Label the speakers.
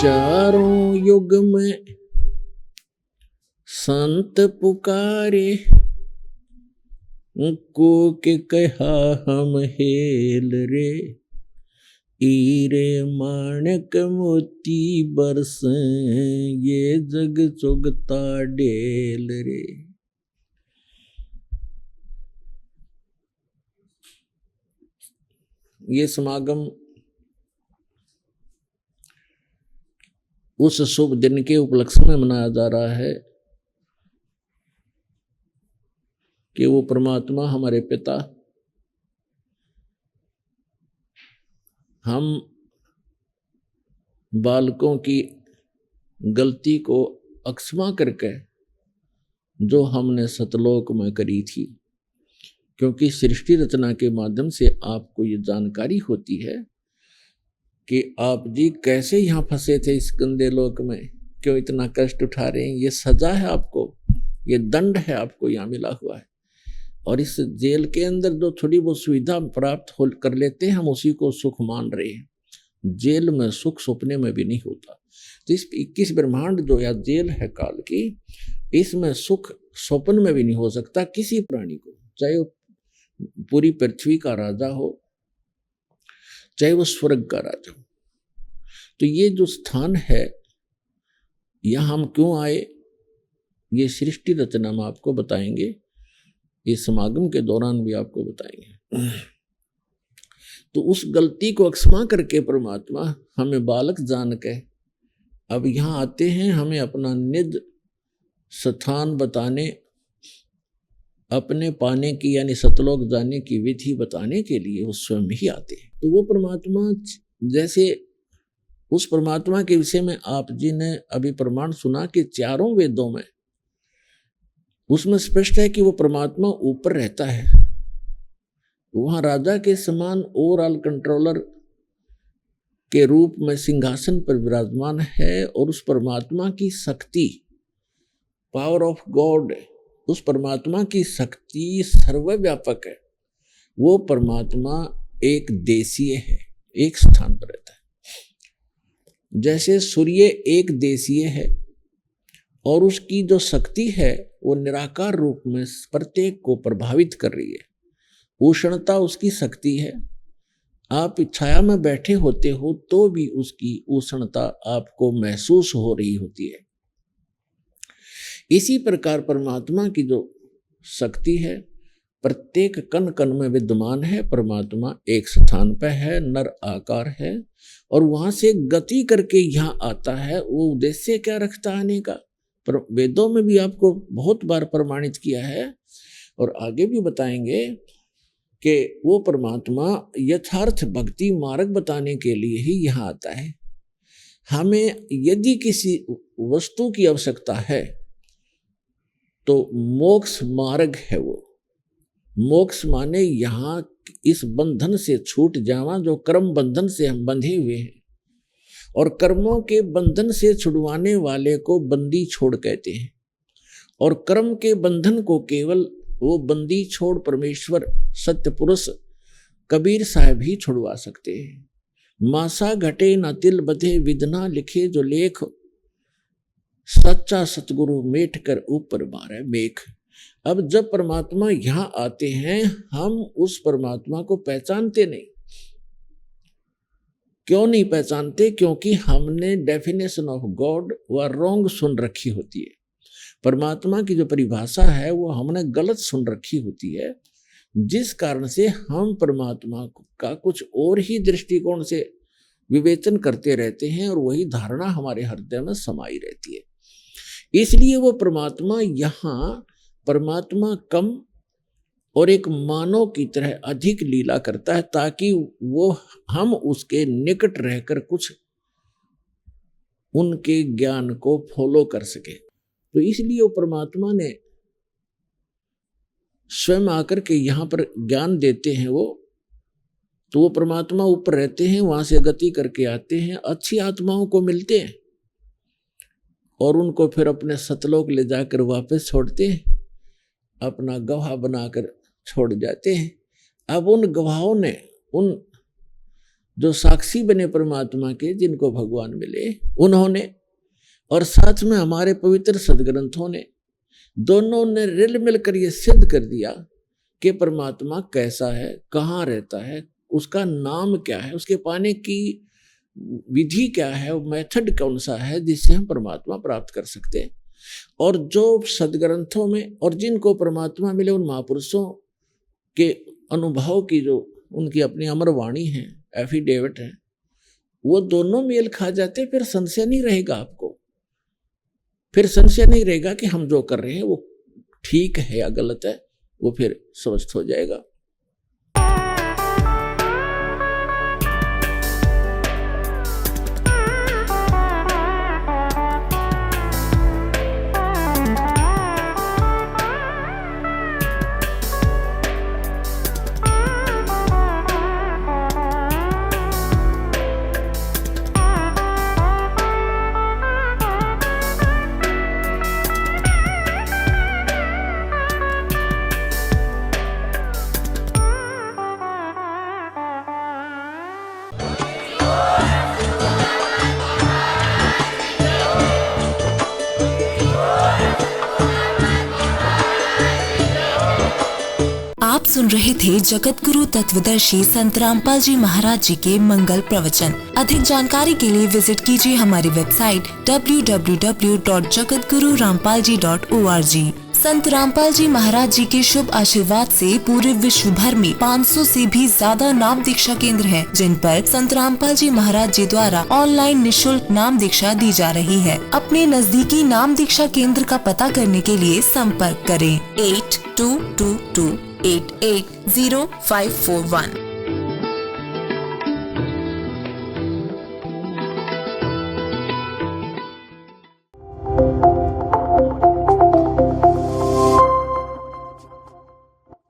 Speaker 1: चारों युग में संत पुकारे, को के कहा हम हेल रे, हीरे माणक मोती बरसे, ये जग चुगता डेल रे। ये समागम उस शुभ दिन के उपलक्ष्य में मनाया जा रहा है कि वो परमात्मा हमारे पिता हम बालकों की गलती को अक्षमा करके जो हमने सतलोक में करी थी, क्योंकि सृष्टि रचना के माध्यम से आपको ये जानकारी होती है कि आप जी कैसे यहाँ फंसे थे इस गंदे लोक में, क्यों इतना कष्ट उठा रहे हैं। ये सजा है आपको, ये दंड है आपको यहाँ मिला हुआ है। और इस जेल के अंदर जो थोड़ी बहुत सुविधा प्राप्त कर लेते हैं हम उसी को सुख मान रहे हैं। जेल में सुख सपने में भी नहीं होता। तो इस 21 ब्रह्मांड जो या जेल है काल की, इसमें सुख स्वप्न में भी नहीं हो सकता किसी प्राणी को, चाहे वो पूरी पृथ्वी का राजा हो, चाहे वो स्वर्ग का राजा हो। तो ये जो स्थान है यहाँ हम क्यों आए, ये सृष्टि रचना में आपको बताएंगे, इस समागम के दौरान भी आपको बताएंगे। तो उस गलती को अक्षमा करके परमात्मा हमें बालक जान के अब यहाँ आते हैं, हमें अपना निज स्थान बताने, अपने पाने की यानी सतलोक जाने की विधि बताने के लिए वो स्वयं ही आते हैं। तो वो परमात्मा, जैसे उस परमात्मा के विषय में आप जी ने अभी प्रमाण सुना कि चारों वेदों में उसमें स्पष्ट है कि वो परमात्मा ऊपर रहता है, वहां राजा के समान ओवरऑल कंट्रोलर के रूप में सिंहासन पर विराजमान है। और उस परमात्मा की शक्ति, पावर ऑफ गॉड, उस परमात्मा की शक्ति सर्वव्यापक है। वो परमात्मा एक देशीय है, एक स्थान पर रहता है। जैसे सूर्य एक देशीय है और उसकी जो शक्ति है वो निराकार रूप में प्रत्येक को प्रभावित कर रही है। उष्णता उसकी शक्ति है। आप छाया में बैठे होते हो तो भी उसकी उष्णता आपको महसूस हो रही होती है। इसी प्रकार परमात्मा की जो शक्ति है प्रत्येक कण कण में विद्यमान है। परमात्मा एक स्थान पर है, नर आकार है और वहां से गति करके यहाँ आता है। वो उद्देश्य क्या रखता आने का, पर वेदों में भी आपको बहुत बार प्रमाणित किया है और आगे भी बताएंगे कि वो परमात्मा यथार्थ भक्ति मार्ग बताने के लिए ही यहाँ आता है। हमें यदि किसी वस्तु की आवश्यकता है तो मोक्ष मार्ग है वो। मोक्ष माने यहाँ इस बंधन से छूट जाना जो कर्म बंधन से हम बंधे हुए हैं, और कर्मों के बंधन से छुड़वाने वाले को बंदी छोड़ कहते हैं। और कर्म के बंधन को केवल वो बंदी छोड़ परमेश्वर सत्य पुरुष कबीर साहब ही छुड़वा सकते हैं। मासा घटे न तिल बधे विधना लिखे जो लेख, सच्चा सतगुरु मेट कर ऊपर मारे मेख। अब जब परमात्मा यहाँ आते हैं हम उस परमात्मा को पहचानते नहीं। क्यों नहीं पहचानते? क्योंकि हमने डेफिनेशन ऑफ गॉड व रॉन्ग सुन रखी होती है। परमात्मा की जो परिभाषा है वो हमने गलत सुन रखी होती है, जिस कारण से हम परमात्मा का कुछ और ही दृष्टिकोण से विवेचन करते रहते हैं और वही धारणा हमारे हृदय में समाई रहती है। इसलिए वो परमात्मा यहाँ परमात्मा कम और एक मानव की तरह अधिक लीला करता है ताकि वो हम उसके निकट रहकर कुछ उनके ज्ञान को फॉलो कर सके। तो इसलिए वो परमात्मा ने स्वयं आकर के यहाँ पर ज्ञान देते हैं। वो परमात्मा ऊपर रहते हैं, वहां से गति करके आते हैं, अच्छी आत्माओं को मिलते हैं और उनको फिर अपने सतलोक ले जाकर वापस छोड़ते हैं, अपना गवाह बनाकर छोड़ जाते हैं। अब उन गवाहों ने, उन जो साक्षी बने परमात्मा के, जिनको भगवान मिले, उन्होंने और साथ में हमारे पवित्र सदग्रंथों ने, दोनों ने रिल मिलकर ये सिद्ध कर दिया कि परमात्मा कैसा है, कहाँ रहता है, उसका नाम क्या है, उसके पाने की विधि क्या है, मेथड कौन सा है जिससे हम परमात्मा प्राप्त कर सकते हैं। और जो सदग्रंथों में और जिनको परमात्मा मिले उन महापुरुषों के अनुभव की जो उनकी अपनी अमर वाणी है, एफिडेविट है, वो दोनों मेल खा जाते, फिर संशय नहीं रहेगा आपको। फिर संशय नहीं रहेगा कि हम जो कर रहे हैं वो ठीक है या गलत है, वो फिर स्वस्थ हो जाएगा।
Speaker 2: आप सुन रहे थे जगत गुरु तत्वदर्शी संत रामपाल जी महाराज जी के मंगल प्रवचन। अधिक जानकारी के लिए विजिट कीजिए हमारी वेबसाइट www.jagatgururampalji.org। संत रामपाल जी महाराज जी के शुभ आशीर्वाद से पूरे विश्व भर में 500 से भी ज्यादा नाम दीक्षा केंद्र हैं, जिन पर संत रामपाल जी महाराज जी द्वारा ऑनलाइन निशुल्क नाम दीक्षा दी जा रही है। अपने नजदीकी नाम दीक्षा केंद्र का पता करने के लिए संपर्क करें 8222880541।